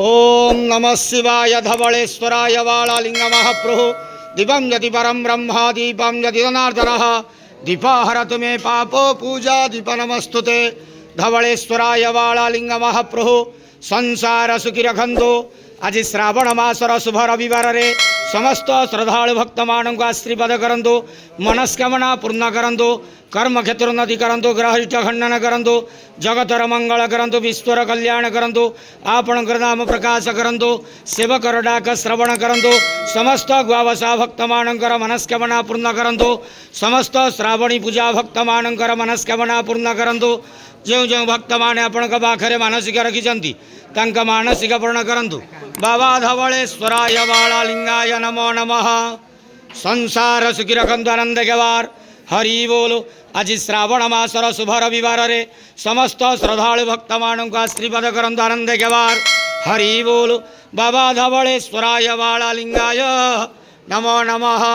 ओम नमः शिवाय धवलेश्वराय वालालिंगमहाप्रभु दीपं यदि परम ब्रह्मा दीपं यदि जनार्दनः दीपहरतु मे पापो पूजा दीप नमस्तुते धवलेश्वराय वालालिंगमहाप्रभु संसार सुखी रखंतु। आज श्रावण मासर शुभ रविवार रे समस्त श्रद्धालु भक्त मानू आशीर्वाद करंतु, मनस्कामना पूर्ण करंतु, कर्म क्षेत्र उन्नति करंतु, ग्रहिष्ठ खंडन करंतु, जगतर मंगल करंतु, विश्वर कल्याण करंतु, आपण नाम प्रकाश करंतु, सेवकर डाक श्रवण करंतु, समस्त गुआवसा भक्त मानकर मनस्कामना पूर्ण करंतु, समस्त श्रावणी पूजा भक्त मानकर मनस्कामना पूर्ण करंतु। जो जो भक्त माने आपण पाखरे मानसिक रखिछंती तांका मानसिक पूर्ण करंतु। बाबा धवलेश्वराय वालालिंगाय नमो नमः। संसार सुखी रखंतु, आनंद केवार हरि बोलो। आज श्रावण मासर शुभ रविवार रे समस्त श्रद्धालु भक्त मानू आशीर्वाद करंतु, आनंद केवार हरि बोलो। बाबा धवलेश्वराय वालालिंगाय नमो नमः।